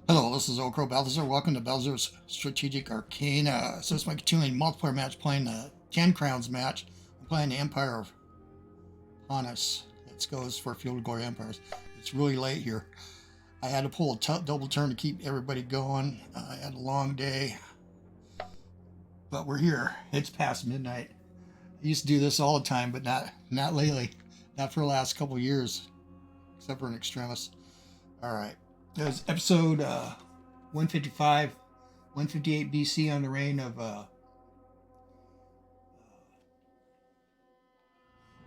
Hello, this is OldCrowBalthazor. Welcome to Balthazor's Strategic Arcana. So it's my continuing multiplayer match playing the 10 Crowns match. I'm playing the Empire of Pontus. Let's go for Field of Glory Empires. It's really late here. I had to pull a double turn to keep everybody going. I had a long day. But we're here. It's past midnight. I used to do this all the time, but not lately. Not for the last couple of years. Except for an extremis. Alright. There's episode 155, 158 BC on the reign of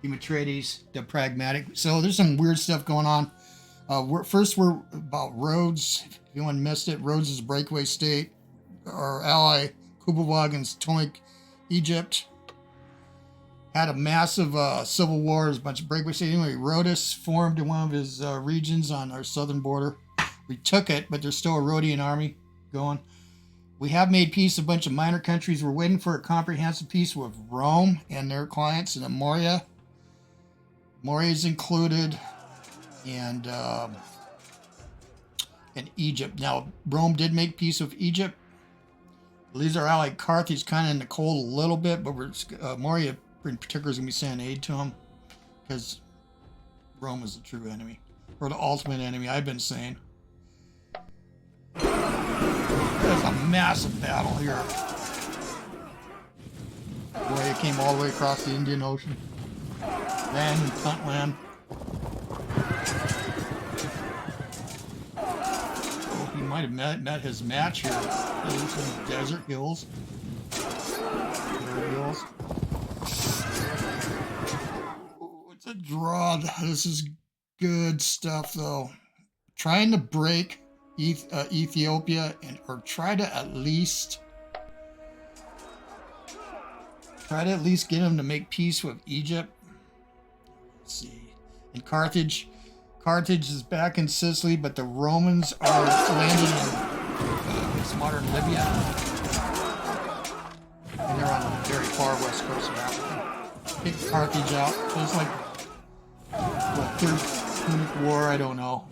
Demetriades the Pragmatic. So there's some weird stuff going on. We're about Rhodes. If anyone missed it, Rhodes is a breakaway state. Our ally Kublai and Ptolemaic Egypt had a massive civil war. There's a bunch of breakaway states. Anyway, Rhodus formed in one of his regions on our southern border. We took it, but there's still a Rhodian army going. We have made peace with a bunch of minor countries. We're waiting for a comprehensive peace with Rome and their clients and Moria. Moria is included, and Egypt. Now, Rome did make peace with Egypt. Leaves our ally Carthage kind of in the cold a little bit, but Moria in particular is going to be sending aid to him because Rome is the true enemy, or the ultimate enemy, I've been saying. There's a massive battle here. Boy, it came all the way across the Indian Ocean. Land and Puntland. Oh, he might have met his match here. There's some desert hills. Hills. Oh, it's a draw. This is good stuff, though. Trying to break Ethiopia or try to at least get him to make peace with Egypt. Let's see. And Carthage is back in Sicily, but the Romans are landing in modern Libya, and they're on the very far west coast of Africa. Kick Carthage out. So it's like what, Third Punic War? I don't know.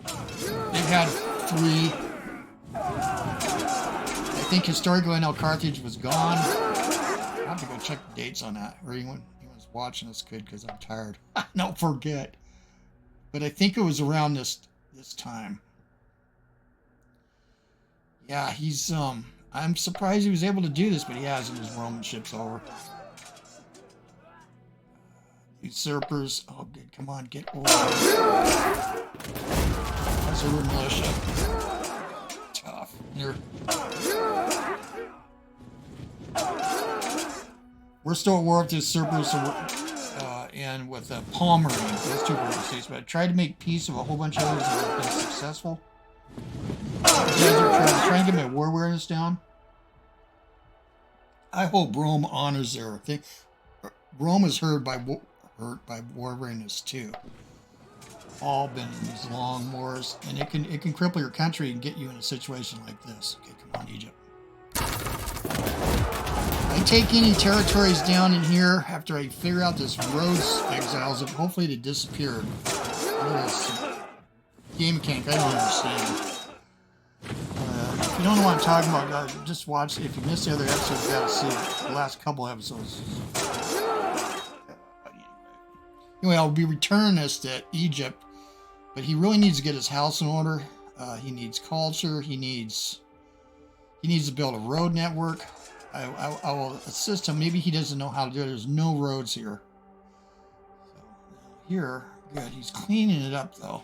They've had three. I think historically I know Carthage was gone. I have to go check the dates on that. Or anyone's watching this could, because I'm tired. Don't forget. But I think it was around this time. Yeah, he's I'm surprised he was able to do this, but he hasn't. His Roman ship's over. Usurpers. Oh, good. Come on, get over. That's a militia. Tough. Here. We're still at war with the Usurpers and with Palmyrene. Those two were states, but I tried to make peace with a whole bunch of others that have been successful. Trying to get my war awareness down. I hope Rome honors their thing. Rome is hurt by war awareness too. All been in these long wars, and it can cripple your country and get you in a situation like this. Okay, come on, Egypt. I take any territories down in here after I figure out this Rhodus Exiles. Hopefully they disappeared. This game mechanic I don't understand. If you don't know what I'm talking about, just watch. If you missed the other episodes, you gotta see it. The last couple episodes. Anyway, I'll be returning this to Egypt, but he really needs to get his house in order. He needs culture. He needs to build a road network. I will assist him. Maybe he doesn't know how to do it. There's no roads here. So here, good. He's cleaning it up though.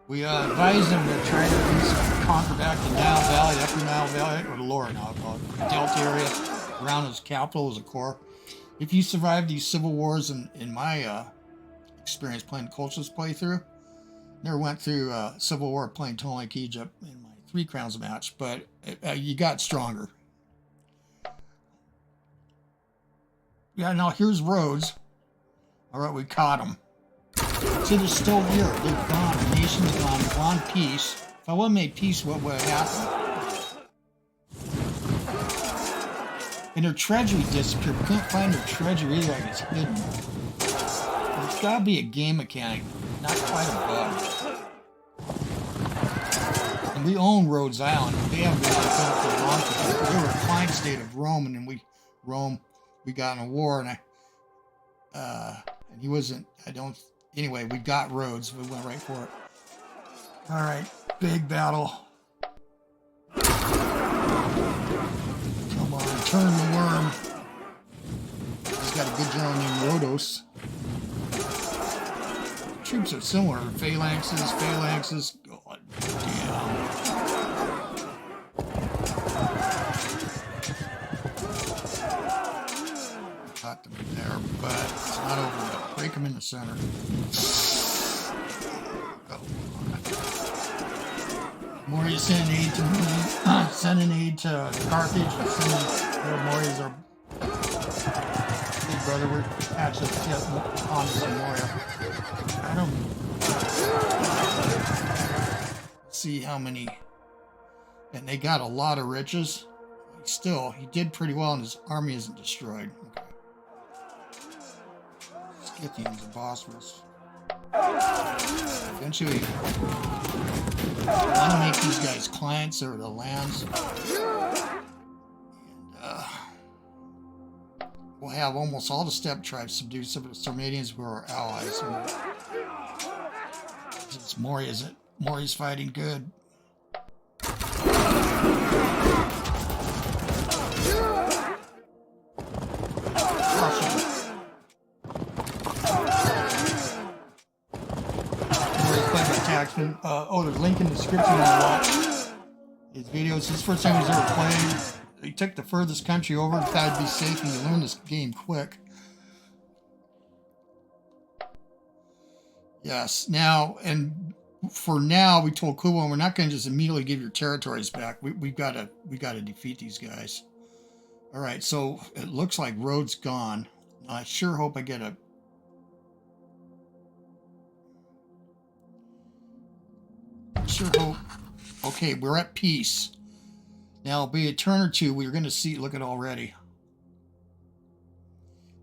We advised him to try to conquer back the Nile Valley, the Upper Nile Valley, or the Lower Nile Valley, the Delta area around his capital as a core. If you survive these civil wars, in my experience playing Colchis playthrough, never went through civil war playing Ptolemaic Egypt in my 3 Crowns match, but you got stronger. Yeah, now here's Rhodes. All right, we caught him. See, they're still here. They're gone. The nation's gone. They're on peace. If I would have made peace, what would have happened? And their treasury disappeared. We couldn't find their treasury either. Like it's hidden. It's got to be a game mechanic, not quite a bug. And we own Rhodes Island. They haven't been built for long time. We were a client state of Rome, and then we got in a war, and and he wasn't, anyway, we got Rhodes. We went right for it. All right, big battle. Come on, turn the worm. He's got a good general named Rhodus. Troops are similar. Phalanxes. God damn. Caught them there, but it's not over yet. Break them in the center. Mauryan sending aid to Carthage, and sending Mauryan's our big brother. We're actually on some Maurya. I don't see how many, and they got a lot of riches. Still, he did pretty well, and his army isn't destroyed. Okay. Scythians and Bosphorus. Eventually, I want to make these guys clients or the lands, and we'll have almost all the steppe tribes subdued, except for the Sarmatians, who are our allies. Since Maurya's fighting good. There's a link in the description to watch his videos. This is the first time he's ever played. He took the furthest country over, thought it'd be safe, and you learn this game quick. Yes, now, and for now, we told Kublai, we're not going to just immediately give your territories back. We got to defeat these guys. All right, so it looks like Rhodes gone. I sure hope I get a... Sure hope. Okay, we're at peace. Now, it'll be a turn or two. We're going to see. Look at already.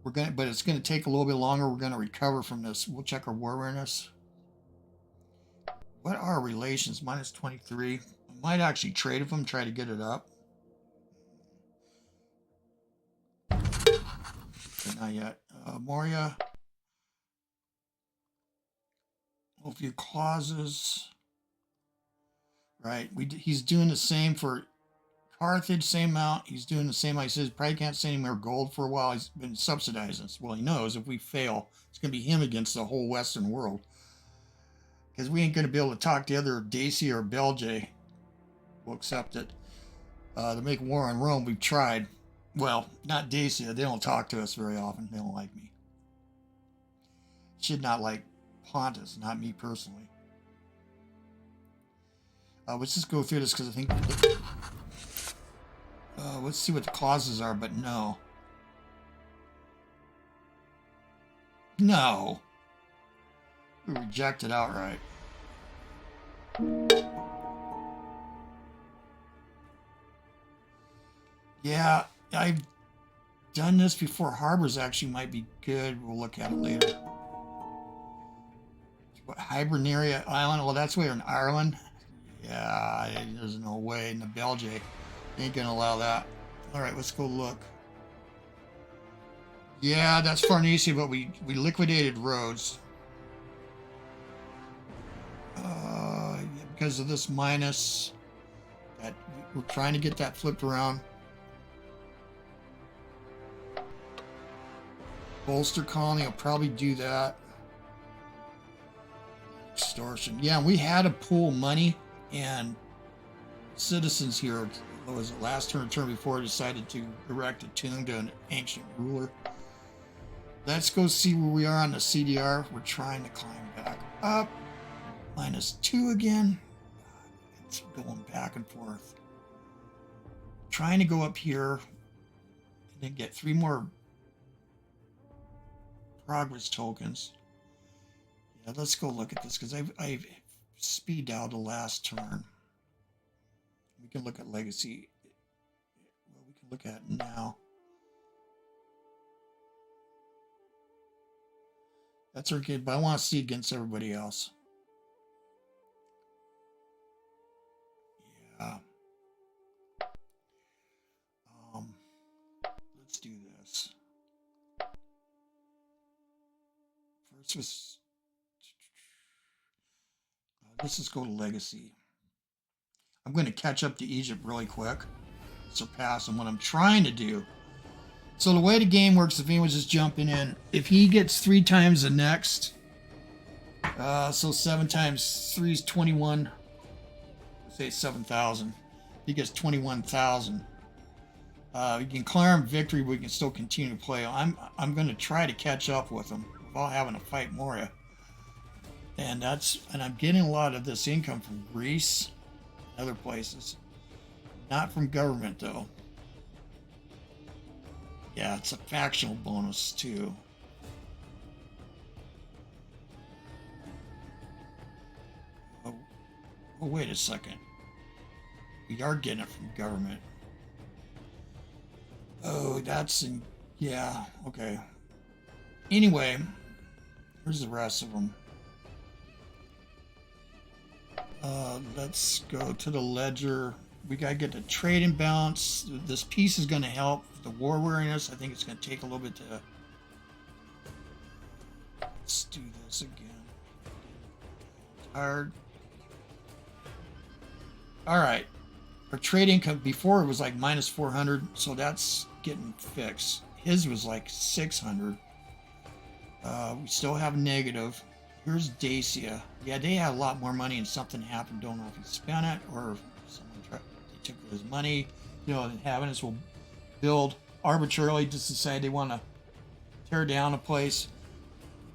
But it's going to take a little bit longer. We're going to recover from this. We'll check our war awareness. What are our relations? Minus 23. I might actually trade with them. Try to get it up. But not yet. Maurya. A few clauses. Right, he's doing the same for Carthage, same amount. He's doing the same. He says probably can't send any more gold for a while. He's been subsidizing us. Well, he knows if we fail, it's going to be him against the whole Western world. Because we ain't going to be able to talk to either Dacia or Belgae. We'll accept it. To make war on Rome, we've tried. Well, not Dacia. They don't talk to us very often. They don't like me. Should not like Pontus, not me personally. Let's just go through this because I think... let's see what the clauses are, but no. No. We reject it outright. Yeah, I've done this before. Harbors actually might be good. We'll look at it later. What, Hibernia Island? Well, that's where in Ireland. Yeah, there's no way. In the Belgium, ain't gonna allow that. All right, let's go look. Yeah, that's Farnese, but we liquidated Rhodes. Because of this minus. That we're trying to get that flipped around. Bolster colony will probably do that. Extortion. Yeah, we had to pool money. And citizens here, what was it, last term before, decided to erect a tomb to an ancient ruler. Let's go see where we are on the CDR. We're trying to climb back up. -2 again. It's going back and forth. Trying to go up here and then get 3 more progress tokens. Yeah, let's go look at this because I've speed down the last turn. We can look at legacy. Well, we can look at it now. That's okay, but I want to see against everybody else. This was. Let's just go to Legacy. I'm going to catch up to Egypt really quick. Surpass him. What I'm trying to do. So the way the game works, if anyone's just jumping in, if he gets 3 times the next, so 7 times 3 is 21. Let's say 7,000. He gets 21,000. You can declare him victory, but we can still continue to play. I'm going to try to catch up with him without having to fight Moria. And I'm getting a lot of this income from Greece and other places. Not from government though. Yeah, it's a factional bonus too. Oh, wait a second. We are getting it from government. Oh, yeah, okay. Anyway, here's the rest of them. Let's go to the ledger. We gotta get the trade imbalance. This piece is gonna help the war weariness. I think it's gonna take a little bit to. Let's do this again. Tired. All right. Our trade income before it was like minus 400, so that's getting fixed. His was like 600. We still have negative. Here's Dacia. Yeah, they had a lot more money and something happened. Don't know if he spent it or someone took his money. You know, the inhabitants will build arbitrarily, just decide they want to tear down a place.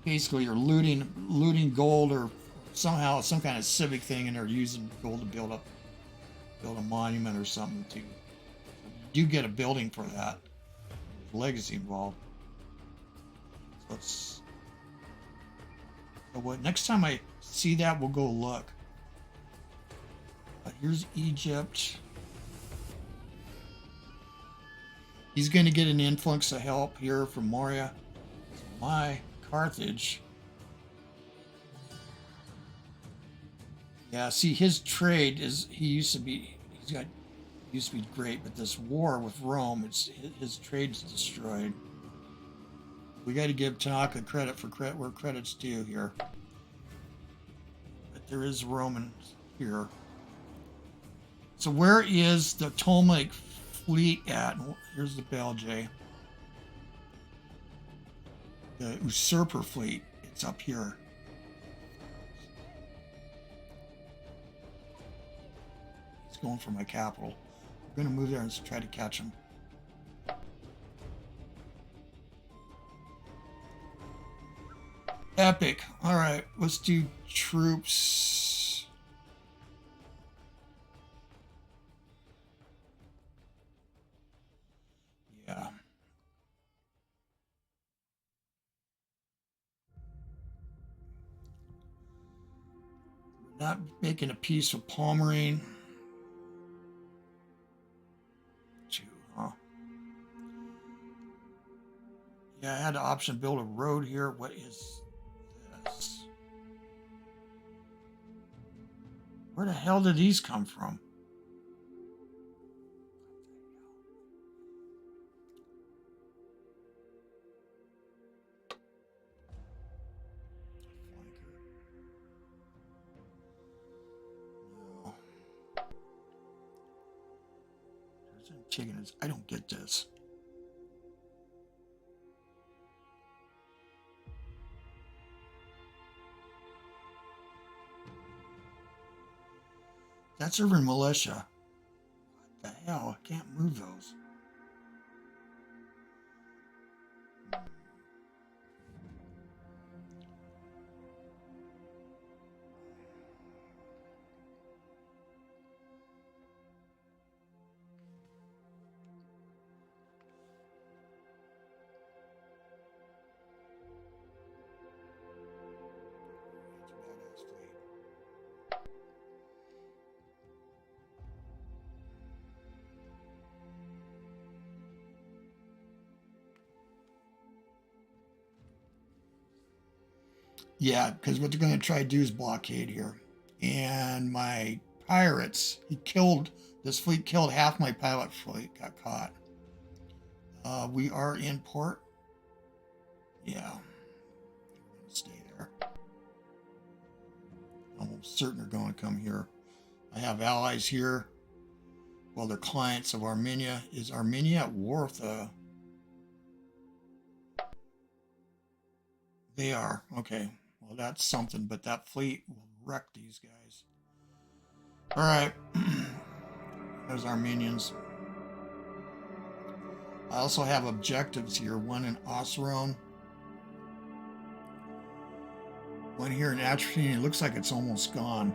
Basically, you're looting gold or somehow some kind of civic thing, and they're using gold to build a monument or something too. You get a building for that. There's legacy involved. So next time I see that, we'll go look. Here's Egypt. He's going to get an influx of help here from Moria. My Carthage. Yeah, see, his trade used to be great, but this war with Rome, his trade's destroyed. We got to give Tanaka credit for where credit's due here. But there is Roman here. So where is the Ptolemaic fleet at? Here's the Belgae. The Usurper Fleet. It's up here. He's going for my capital. I'm going to move there and try to catch him. Epic. All right, let's do troops. Yeah. We're not making a peace with Palmyrene. Huh? Yeah, I had the option to build a road here. What is this? Where the hell did these come from? No. Chickens. I don't get this. That's urban militia. What the hell? I can't move those. Yeah, because what they're going to try to do is blockade here. And my pirates, this fleet killed half my pilot fleet, got caught. We are in port. Yeah, stay there. almost certain are going to come here. I have allies here. Well, they're clients of Armenia. Is Armenia at war with They are. Okay. Well, that's something, but that fleet will wreck these guys. All right. There's Armenians. I also have objectives here. One in Osirone. One here in Atropine. It looks like it's almost gone.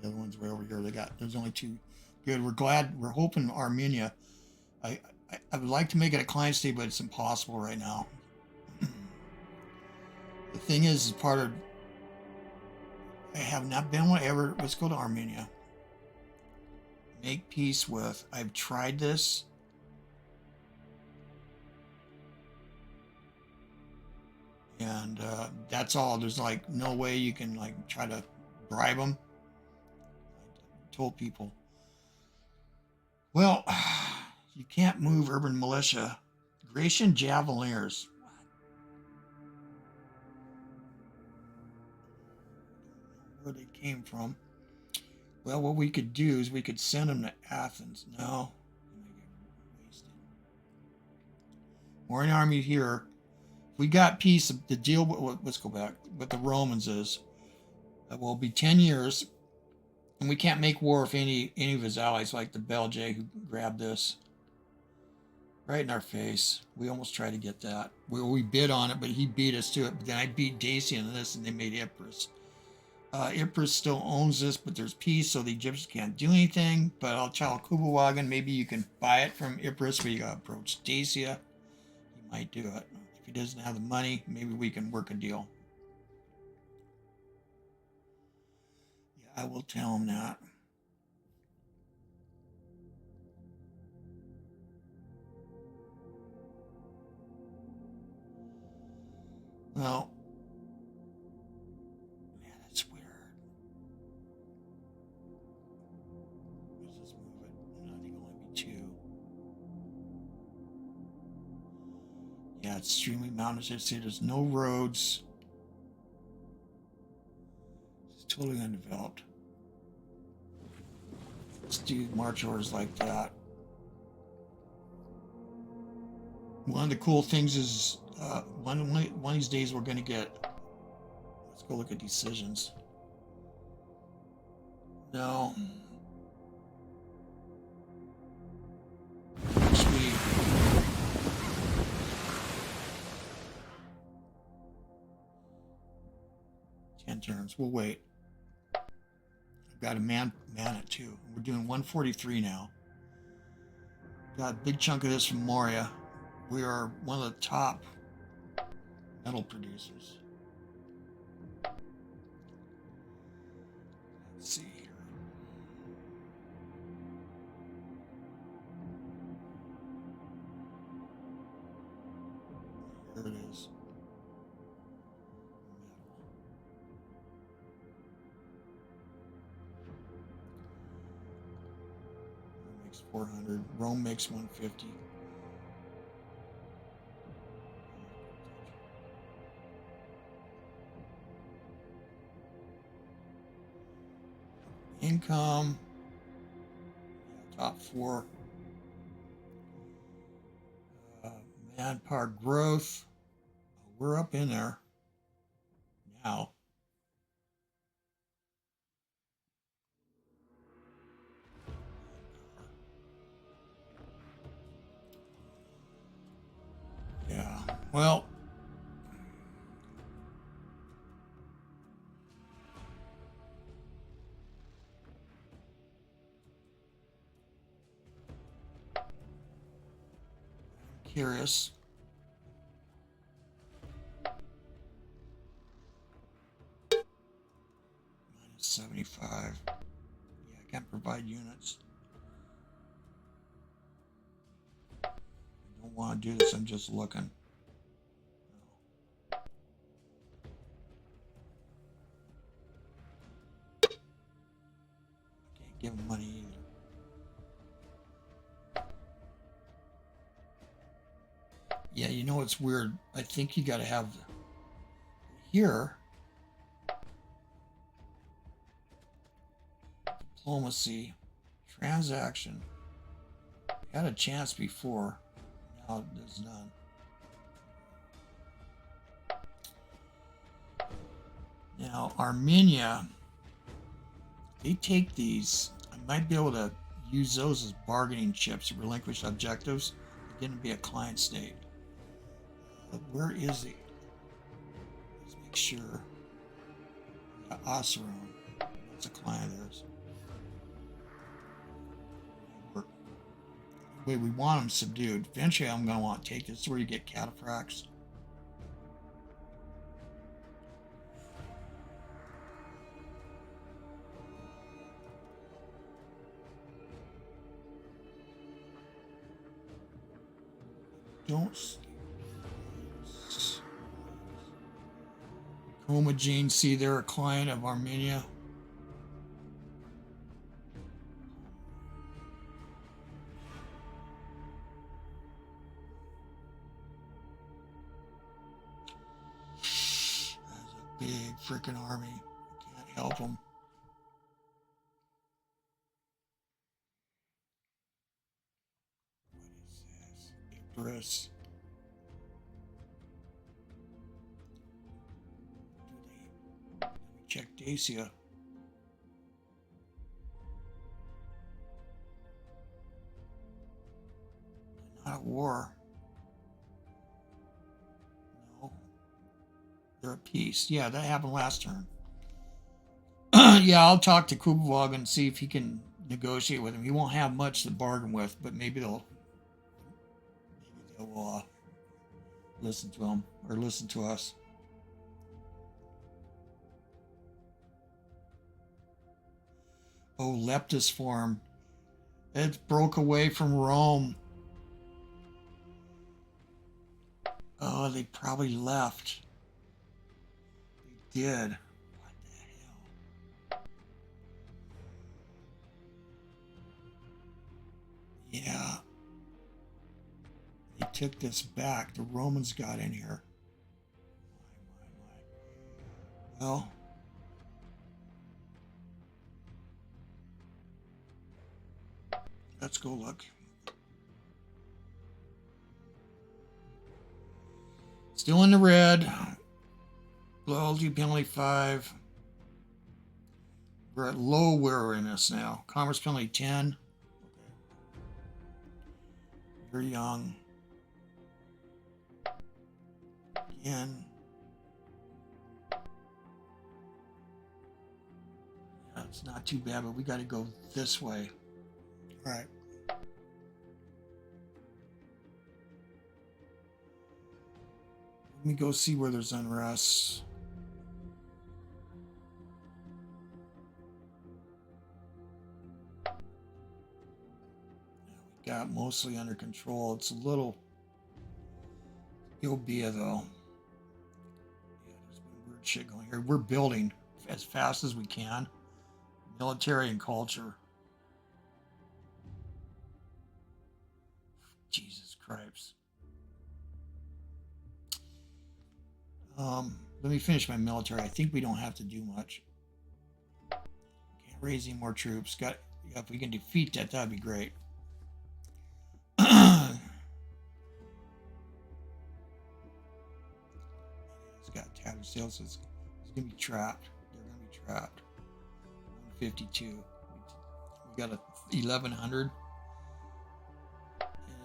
The other one's way over here. There's only two. Good. We're hoping Armenia. I would like to make it a client state, but it's impossible right now. The thing is part of. I have not been able to ever. Let's go to Armenia. Make peace with. I've tried this. And that's all. There's like no way you can like try to bribe them. I told people. Well, you can't move urban militia. Grecian Javeliers. Where they came from. Well, what we could do is we could send them to Athens. No. Mauryan army here. If we got peace, the deal with, let's go back, with the Romans is that will be 10 years, and we can't make war with any of his allies, like the Belgae who grabbed this. Right in our face. We almost tried to get that. We bid on it, but he beat us to it. But then I beat Dacian in this, and they made Ypres. Ypres still owns this, but there's peace, so the Egyptians can't do anything. But I'll tell Kubawagan, maybe you can buy it from Ypres, but you gotta approach Dacia. He might do it. If he doesn't have the money, maybe we can work a deal. Yeah, I will tell him that. Well, yeah, that's weird. Let's just move it. I think it'll only be 2. Yeah, it's extremely mountainous. It's there's no roads. It's totally undeveloped. Let's do march orders like that. One of the cool things is one of these days we're going to get. Let's go look at decisions. No. Actually, 10 turns. We'll wait. I've got a man at 2. We're doing 143 now. Got a big chunk of this from Moria. We are one of the top metal producers. Let's see here. Here it is. Metal. Rome makes 400. Rome makes 150. Income, top 4, manpower growth, we're up in there now. Yeah, well, curious. -75. Yeah, I can't provide units. I don't want to do this. I'm just looking. No. I can't give him money either. Yeah, you know it's weird. I think you got to have here diplomacy, transaction. Had a chance before. Now there's none. Now Armenia, they take these. I might be able to use those as bargaining chips to relinquish objectives. They're going to be a client state. But where is he? Let's make sure. Yeah, Oseron. That's a client of theirs. Wait, we want them subdued. Eventually, I'm going to want to take this where you get cataphracts. Don't see. Commagene Sea, they're a client of Armenia. That's a big freaking army. I can't help them. What is this? Ypres. Let me check Dacia. Not at war. No. They're at peace. Yeah, that happened last turn. Yeah, I'll talk to Kubvog and see if he can negotiate with him. He won't have much to bargain with, but maybe they'll listen to him or listen to us. Oh, Leptis formed. It broke away from Rome. Oh, they probably left. They did. What the hell? Yeah. They took this back. The Romans got in here. My. Well. Let's go look. Still in the red. Loyalty penalty 5. We're at low wariness now. Commerce penalty 10. You're young. Again. Yeah, it's not too bad, but we got to go this way. All right. Let me go see where there's unrest. We got mostly under control. It's a little Ilbia though. Yeah, there's been weird shit going here. We're building as fast as we can. Military and culture. Jesus Christ. Let me finish my military. I think we don't have to do much. Can't raise any more troops. Yeah, if we can defeat that, that'd be great. It's got tattered sails. So it's gonna be trapped. They're gonna be trapped. 152. We got a 1100.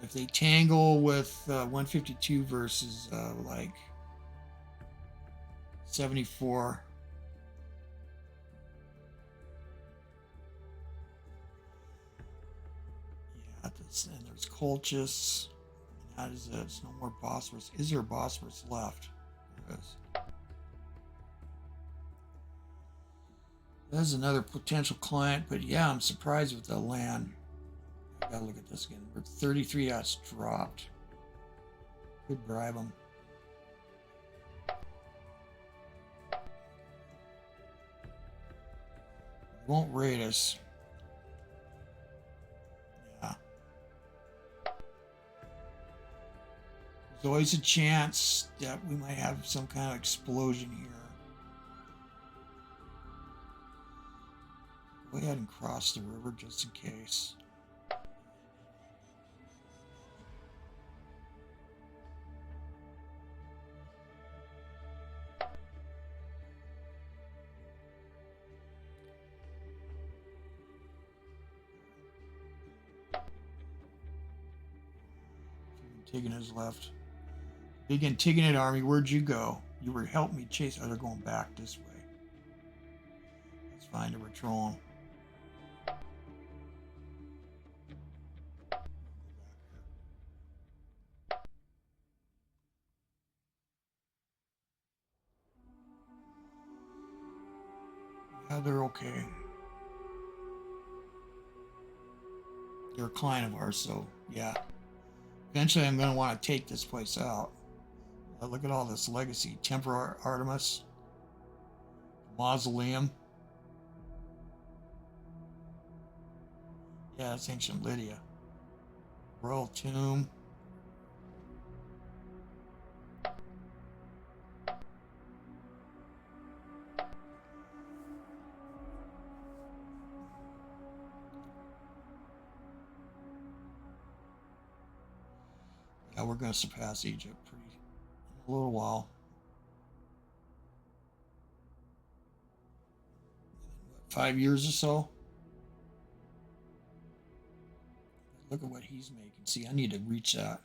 If they tangle with 152 versus like 74, yeah, and there's Colchis, and that is it. There's no more Bosphorus. Is there a Bosphorus left? There is. There's another potential client, but yeah, I'm surprised with the land. I gotta look at this again. We're 33 that's dropped. Could bribe them. Won't raid us. Yeah. always a chance that we might have some kind of explosion here. Go ahead and cross the river just in case. Antigona's left. Big Antigonid army, where'd you go? You were helping me chase. Oh, they're going back this way. Let's find a patrol. Yeah, they're okay. They're a client of ours, so yeah. Eventually, I'm going to want to take this place out. Look at all this legacy. Temple Artemis. Mausoleum. Yeah, that's ancient Lydia. Royal Tomb. Yeah, we're going to surpass Egypt in a little while. 5 years or so. Look at what he's making. See, I need to reach that.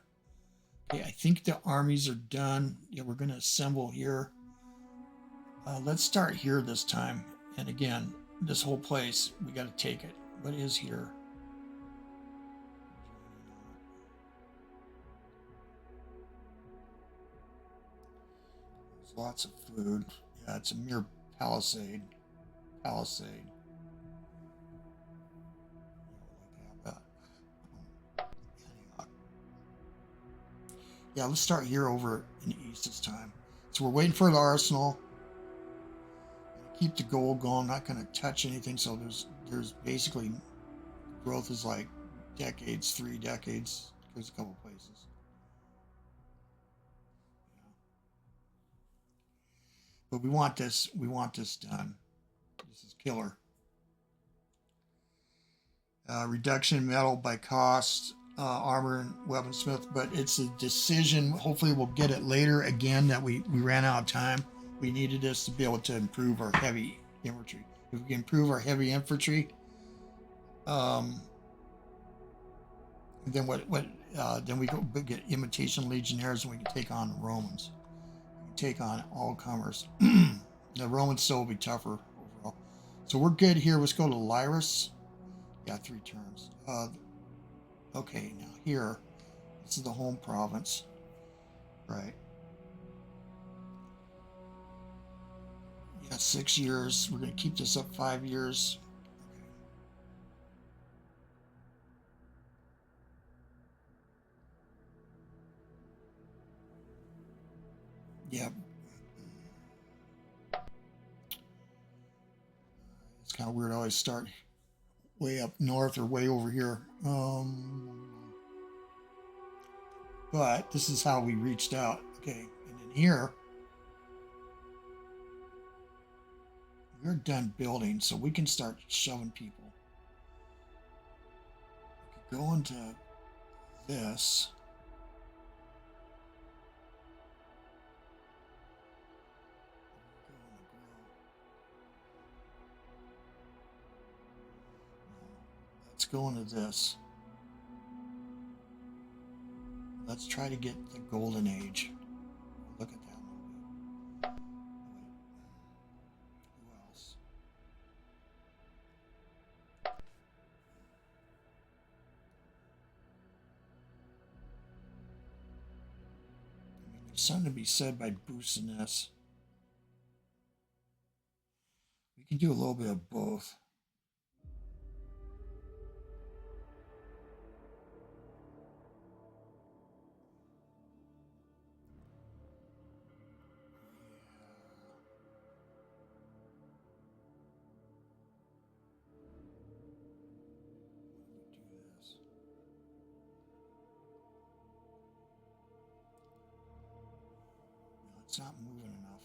Okay, I think the armies are done. Yeah, we're going to assemble here. Let's start here this time. And again, this whole place, we got to take it. What is here? There's lots of food. Yeah, it's a mere palisade. Yeah, let's start here over in the east this time. So we're waiting for the arsenal. Keep the gold going. Not going to touch anything. So there's basically growth is like decades, 3 decades. There's a couple places. Yeah. But we want this done. This is killer. Reduction in metal by cost. Armor and weaponsmith, but it's a decision. Hopefully we'll get it later again that we ran out of time. We needed this to be able to improve our heavy infantry. If we can improve our heavy infantry, then then we go get imitation legionnaires and we can take on the Romans. We can take on all comers. The Romans still will be tougher overall. So we're good here. Let's go to Lyrus. Yeah, 3 turns. Okay, now here, this is the home province, right? Yeah, 6 years. We're going to keep this up 5 years. Okay. Yep. It's kind of weird. I always start way up north or way over here. But this is how we reached out. Okay, and then here, we're done building, so we can start shoving people. We could go into this. Let's go into this. Let's try to get the golden age. Look at that a little bit. Who else? I mean, there's something to be said by boosting this. We can do a little bit of both. It's not moving enough.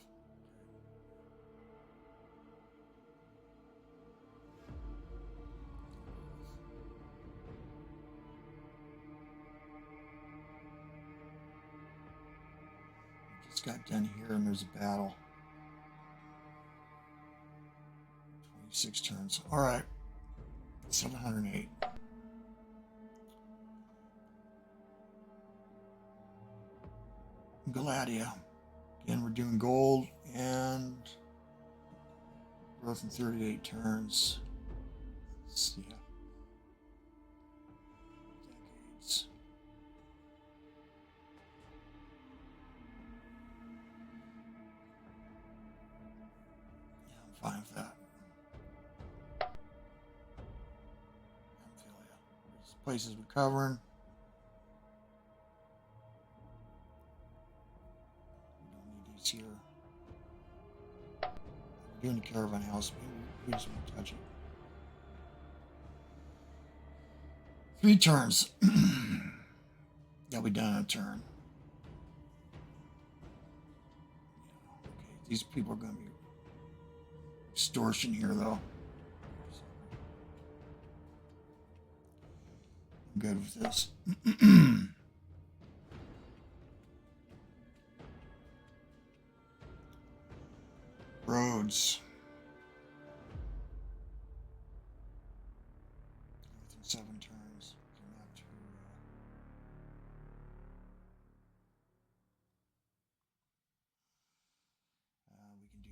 Just got done here and there's a battle. 26 turns. All right. 708. Galatia. Again, we're doing gold and growth in 38 turns. Yeah. Decades. Yeah, I'm fine with that. Anatolia. There's places we're covering. Here. We're doing the caravan house. We just won't touch it. 3 turns. That'll be done in a turn. Yeah, okay, these people are going to be extortion here, though. I'm good with this. Roads. Within 7 turns. Not too, we can do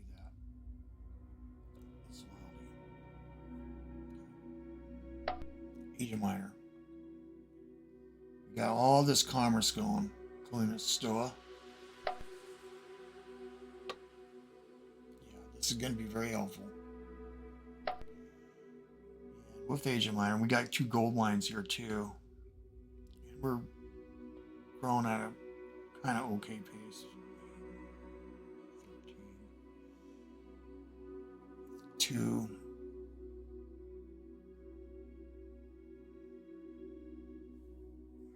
that. Asia Minor. We got all this commerce going, including Stoa. This is going to be very helpful. And with Asia Minor, we got 2 gold mines here too. And we're growing at a kind of okay pace. 13. 2.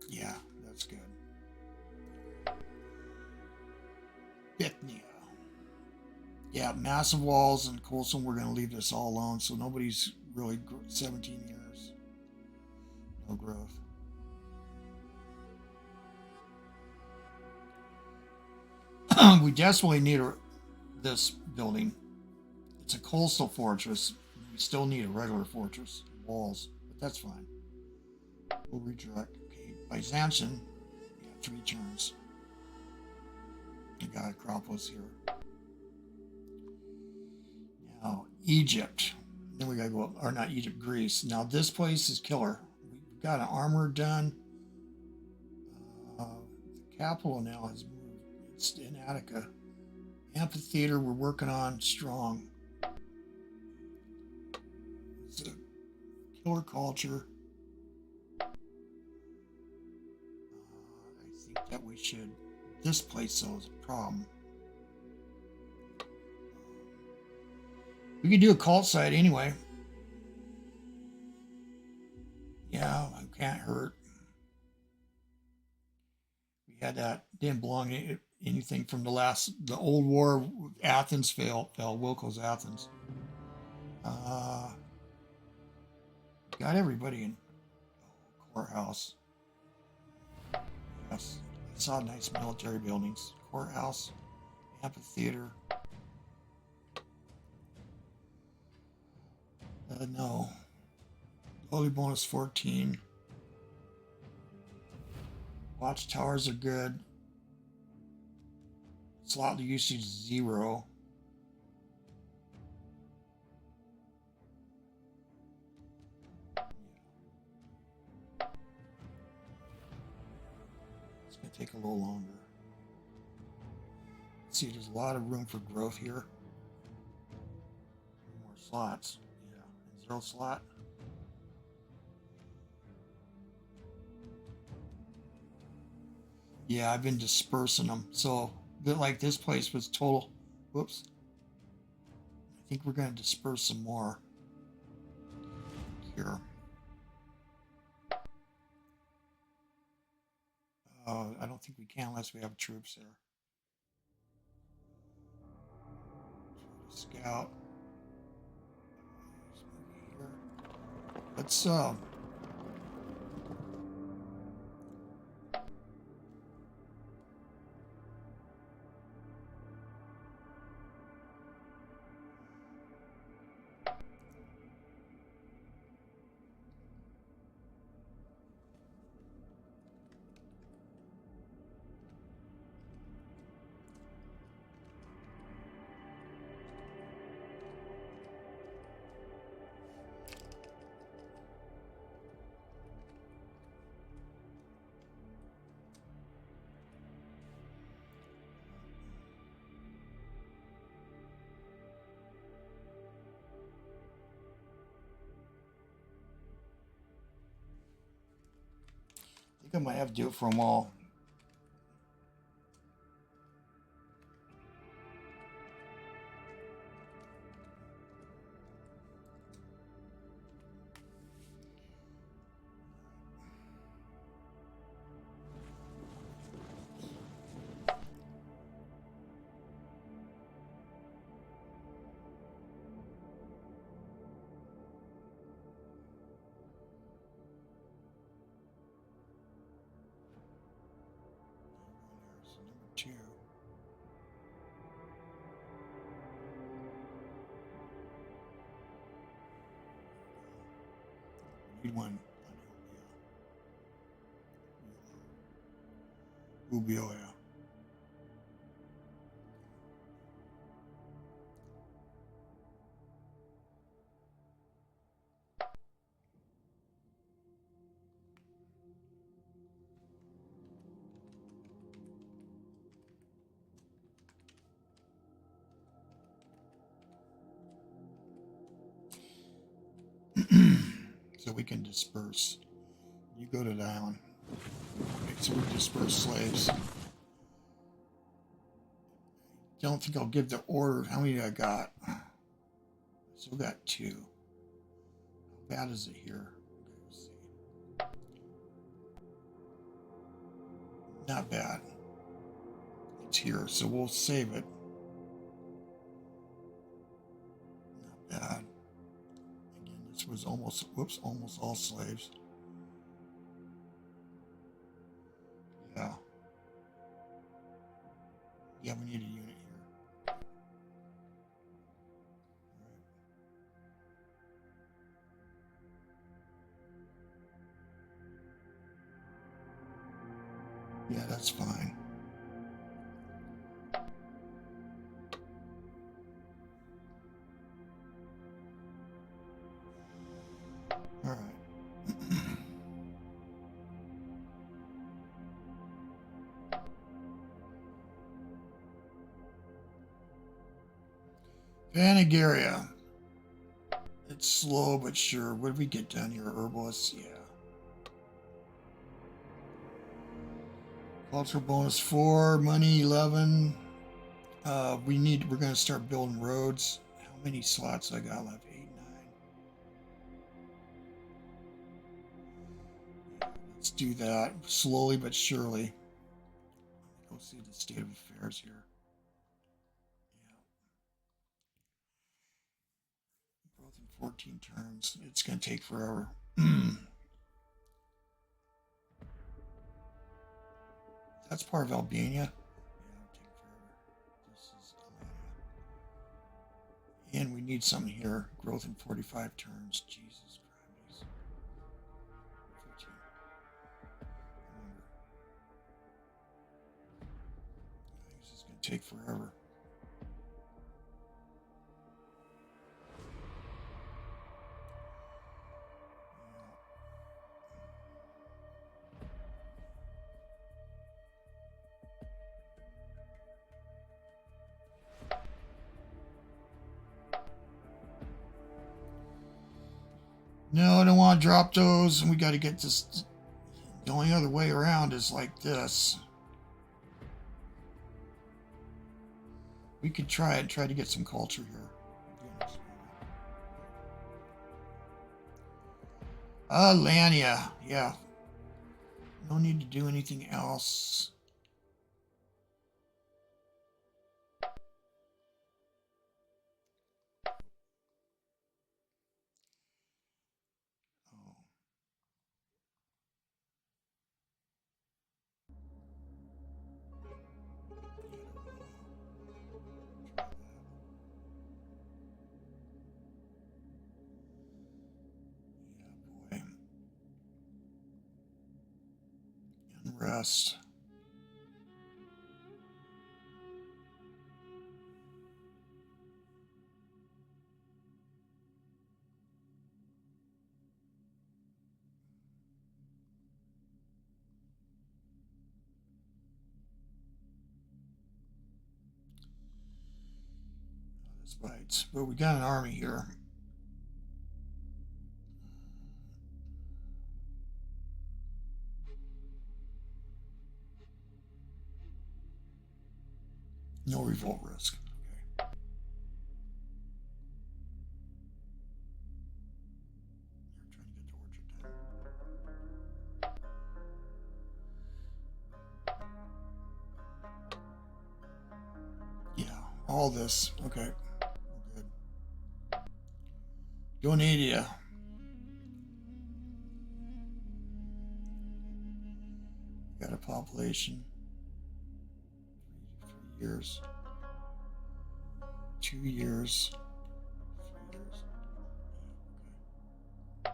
Yeah, that's good. Bithynia. Yeah, massive walls and Colson, we're going to leave this all alone, so nobody's really 17 years. No growth. We desperately need this building. It's a coastal fortress. We still need a regular fortress. Walls, but that's fine. We'll redirect. Okay, Byzantium, yeah, 3 turns. I got Acropolis here. Now, Egypt. Then we gotta go up, or not Egypt, Greece. Now, this place is killer. We've got an armor done. The capital now has moved. It's in Attica. Amphitheater, we're working on strong. It's a killer culture. I think that we should. This place, though, is a problem. We could do a cult site anyway. Yeah, it can't hurt. We had that. Didn't belong to anything from the old war. Athens fell. Wilco's Athens. Got everybody in. Courthouse. Yes. I saw nice military buildings. Courthouse. Amphitheater. No. Holy bonus 14. Watchtowers are good. Slot usage 0. It's going to take a little longer. See, there's a lot of room for growth here. More slots. 0 slot. Yeah, I've been dispersing them. So, a bit like this place was total. Whoops. I think we're going to disperse some more here. I don't think we can unless we have troops there. Scout. Let's I think I might have to do it for them all. Two. Need one. Ubioya. So we can disperse. You go to the island. Okay, so we disperse slaves. Don't think I'll give the order. How many I got? Still got 2. How bad is it here? Okay, let's see. Not bad. It's here, so we'll save it. Not bad. This was almost, whoops, almost all slaves. Yeah. Yeah, we need a unit here. All right. Yeah, that's fine. All right. Panagaria. It's slow but sure. What did we get done here? Herbalists? Yeah. Cultural bonus 4, money 11. We're going to start building roads. How many slots I got left? 8, 9. Let's do that slowly but surely. Go see the state of affairs here. Yeah. Growth in 14 turns. It's going to take forever. That's part of Albania. Yeah, it'll take forever. This is Alania. And we need something here. Growth in 45 turns. Jesus Christ. 15. Remember. This is going to take forever. No, I don't want to drop those. We got to get this. The only other way around is like this. We could try it, try to get some culture here. Alania, yeah. No need to do anything else. rest. This bites, but we got an army here. No revolt risk. Okay. You're trying to get to Orchard Town. Yeah, all this. Okay. Good. Donadia. Got a population. 3 years. 2 years. 3 years. Okay.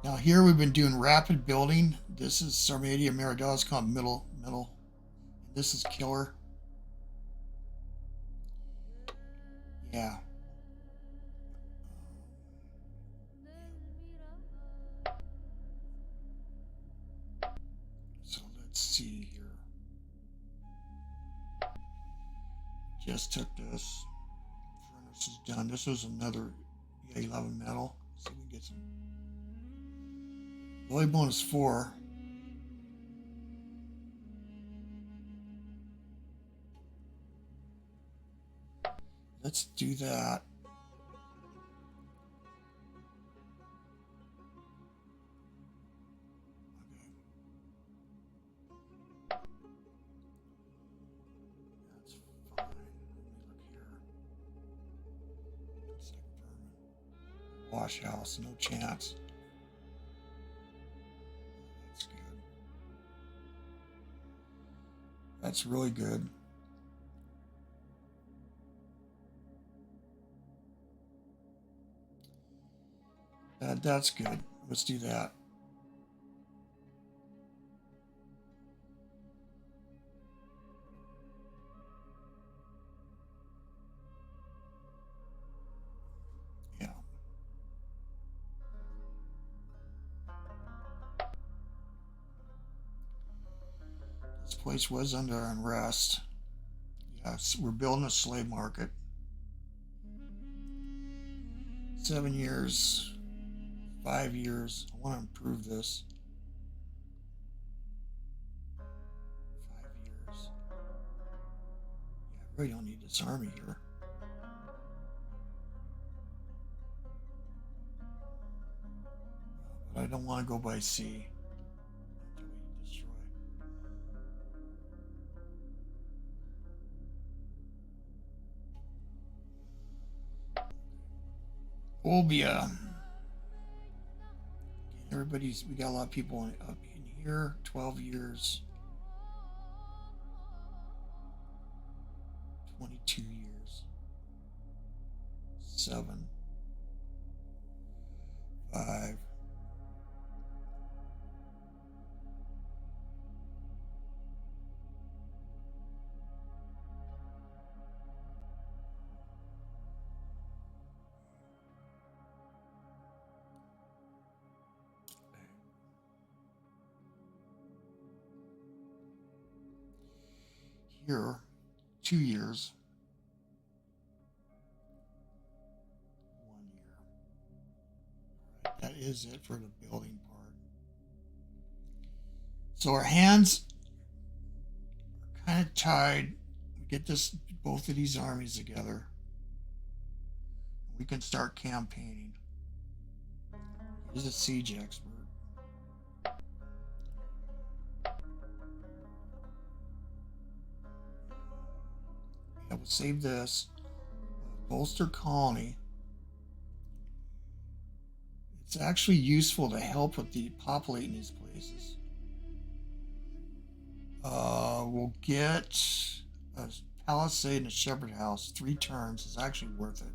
Now here we've been doing rapid building. This is Sarmatia Meridalis called middle. This is killer. Yeah. So let's see here. Just took this. Furnace is done. This was another 11 metal. See if we can get some. Loy bonus 4. Let's do that. Wash house, no chance. That's good. That's really good. That's good. Let's do that. This place was under unrest. Yes, we're building a slave market. 7 years, 5 years. I want to improve this. 5 years. Yeah, I really don't need this army here. But I don't want to go by sea. Olbia. We got a lot of people up in here. 12 years. 22 years. 7. 5. Here, 2 years, 1 year. All right, that is it for the building part. So our hands are kind of tied. We get both of these armies together. We can start campaigning. He's a siege expert. I will save this. Bolster colony. It's actually useful to help with the populating these places. We'll get a palisade and a shepherd house. 3 turns. It's actually worth it.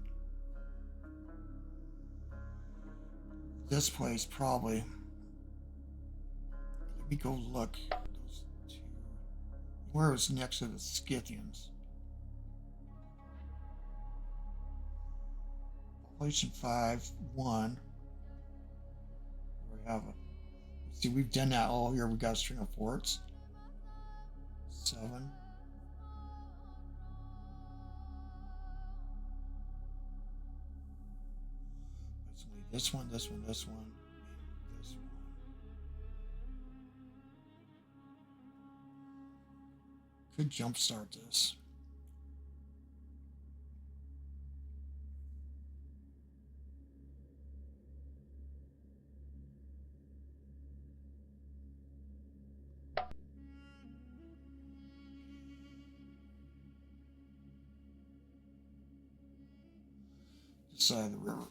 This place probably. me go look. Those two. Where was next to the Scythians? Population 5, 1. We have a. See, we've done that all here. We got a string of forts. 7. This one, this one, this one, and this one. Could jumpstart this. This side of the river.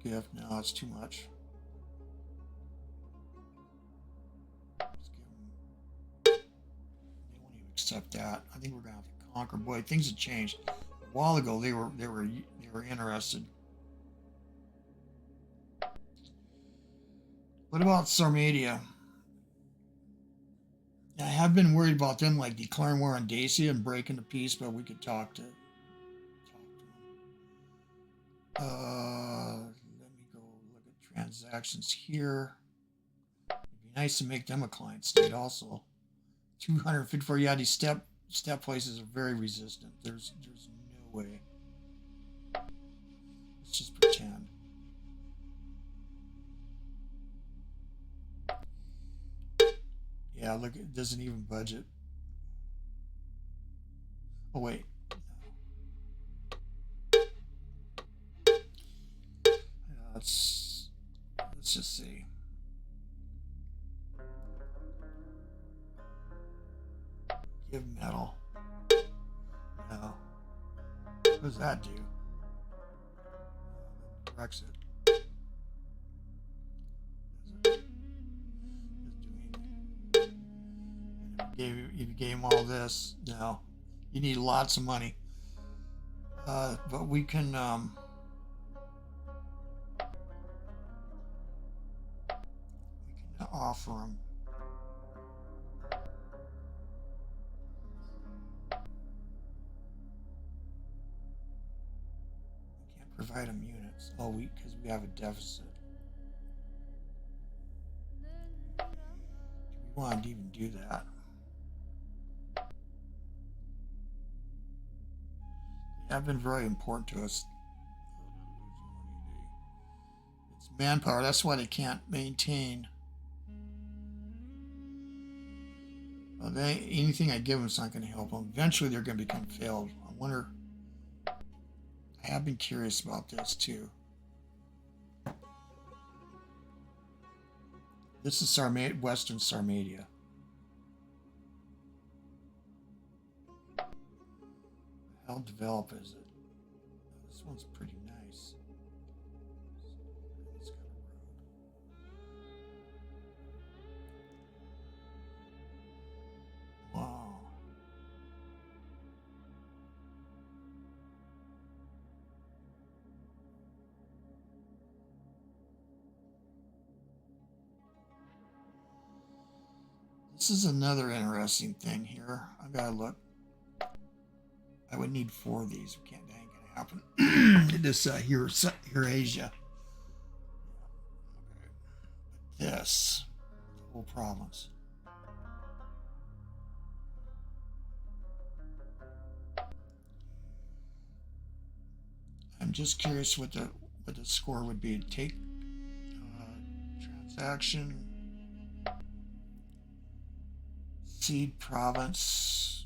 Forgive. No, it's too much. Let's give them. They won't even accept that. I think we're gonna have to conquer. Boy, things have changed. A while ago, they were interested. What about Sarmatia? I have been worried about them, like declaring war on Dacia and breaking the peace, but we could talk to them. Let me go look at transactions here. It'd be nice to make them a client state also. 254. Yeah, these step places are very resistant. There's no way. Let's just pretend. Yeah, look, it doesn't even budget. Oh wait. Let's just see. Give metal. No. What does that do? Brexit. Doesn't do anything. And if you gave him all this, no. You need lots of money. But we can offer them. We can't provide them units. Oh, because we have a deficit. Do we want to even do that? They have been very important to us. It's manpower. That's why they can't maintain. Anything I give them is not going to help them. Eventually, they're going to become failed. I wonder. I have been curious about this too. This is Western Sarmatia. How developed is it? This one's pretty nice. It's got a road. Wow. This is another interesting thing here. I gotta look. I would need 4 of these. That ain't gonna happen. This here Asia. Okay. This the whole province. I'm just curious what the score would be. Take transaction. Seed province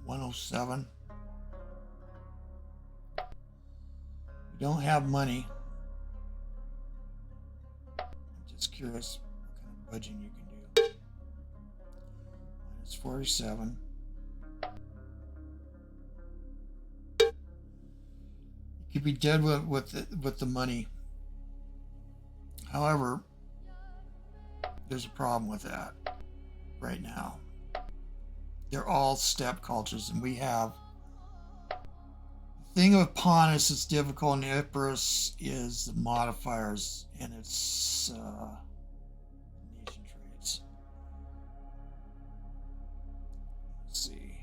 107. We don't have money. I'm just curious what kind of budgeting you can do. Minus 47. You could be dead with the money. However, there's a problem with that. Right now, they're all steppe cultures, and we have thing with Pontus that's difficult in Epirus is the modifiers and its nation traits. Let's see.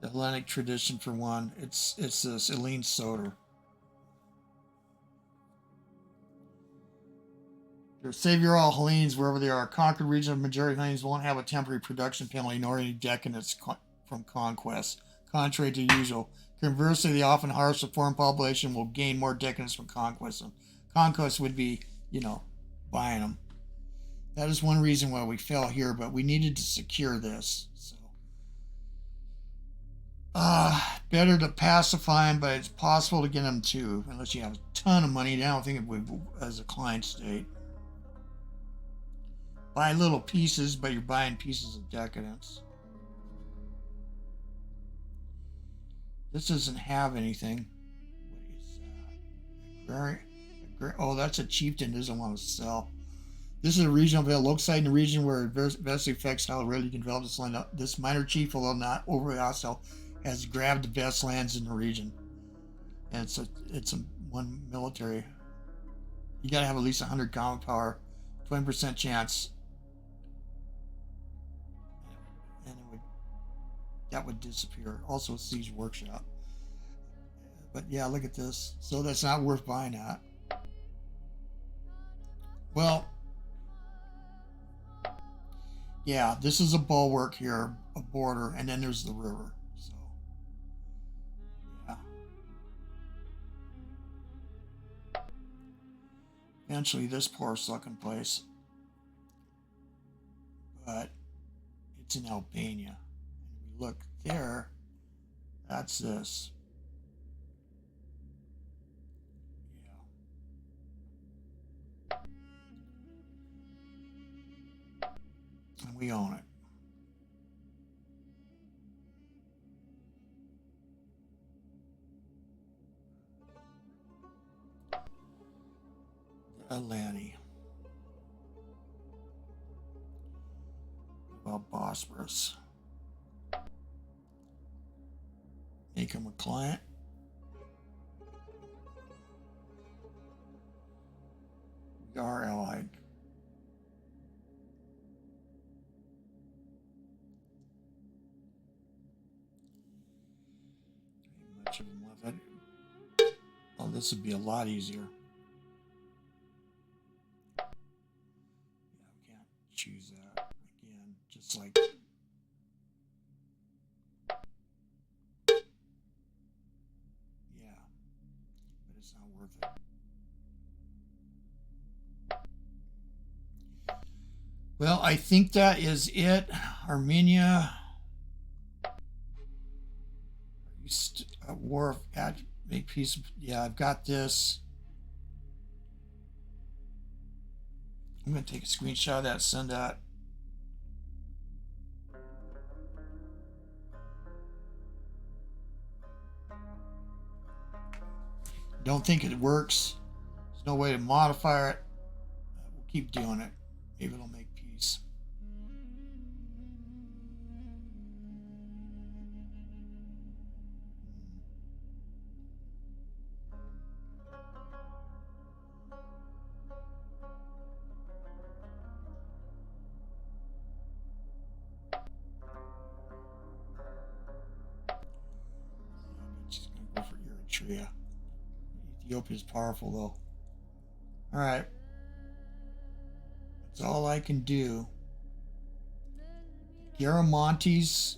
The Hellenic tradition for one. It's this Eileen Soter. Savior all Hellenes wherever they are. Conquered region of majority of Hellenes won't have a temporary production penalty nor any decadence from conquest, contrary to usual. Conversely, the often harsh foreign population will gain more decadence from conquest. And conquest would be, buying them. That is one reason why we fell here, but we needed to secure this. So, better to pacify them, but it's possible to get them too, unless you have a ton of money. I don't think it would as a client state. Buy little pieces, but you're buying pieces of decadence. This doesn't have anything. What is that? Oh, that's a chieftain doesn't want to sell. This is a regional veil. Located in the region where it adversely affects how readily you can develop this land. This minor chief, although not overly hostile, has grabbed the best lands in the region. And it's a one military. You got to have at least 100 combat power, 20% chance. That would disappear. Also a siege workshop. But yeah, look at this. So that's not worth buying at. Well, yeah, this is a bulwark here, a border, and then there's the river. So, yeah. Eventually this poor sucking place. But it's in Albania. Look there, that's this. Yeah. And we own it. Atlanti. Well, Bosporus. Make him a client. We are allied. Ain't much of them left. Oh, this would be a lot easier. Yeah, we can't choose that again. Just like. It's not worth it. Well, I think that is it. Armenia. War of make peace. Yeah, I've got this. I'm going to take a screenshot of that, send that. Don't think it works. There's no way to modify it. We'll keep doing it. Maybe it'll make peace. She's going to go for Eritrea. Ethiopia is powerful, though. All right. That's all I can do. Garamontes.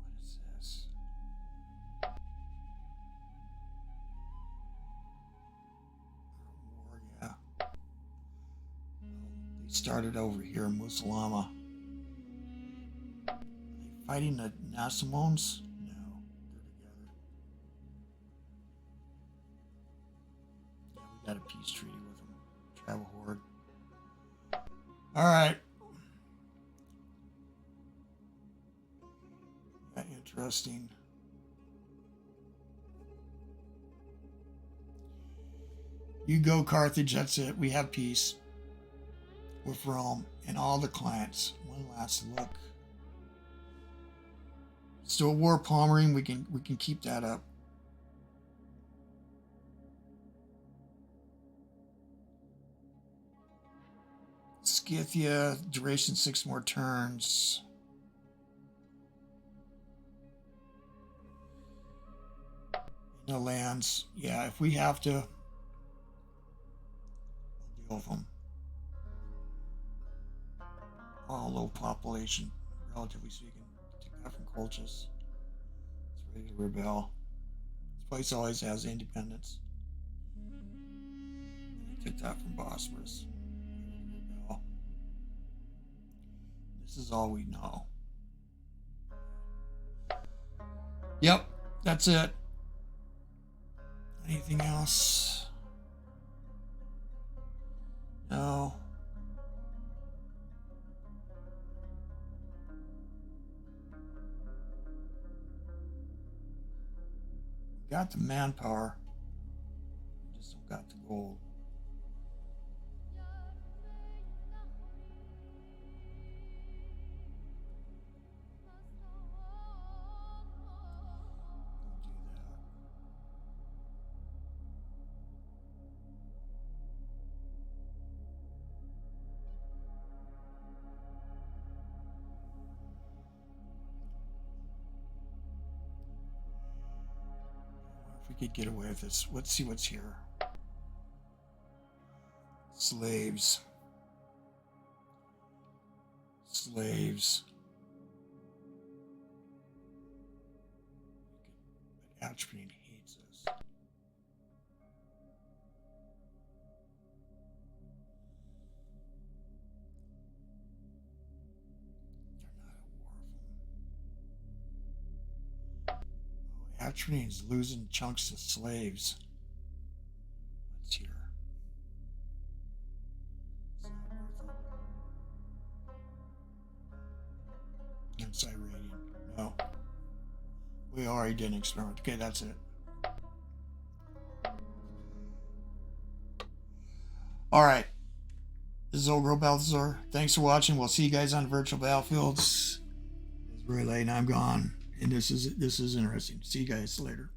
What is this? War, yeah. They started over here in Musalama. Are they fighting the Nasamones? Got a peace treaty with them. Travel horde. All right. Yeah, interesting. You go, Carthage. That's it. We have peace with Rome and all the clients. One last look. Still war, Palmyrene. We can keep that up. Scythia, duration 6 more turns. No lands. Yeah, if we have to, we'll deal with them. All low population, relatively speaking. Take that from Colchis. It's ready to rebel. This place always has independence. Take that from Bosporus. Ready to rebel. This is all we know. Yep, that's it. Anything else? No. Got the manpower. Just don't got the gold. Could get away with this. Let's see what's here. Slaves. Slaves. But Atropine hates us. They're not at war. Atrine's losing chunks of slaves. Let's hear. It's not worth it. And Cyranian. No. We already did an experiment. Okay, that's it. Alright. This is OldCrowBalthazor. Thanks for watching. We'll see you guys on virtual battlefields. It's very late and I'm gone. And this is interesting. See you guys later.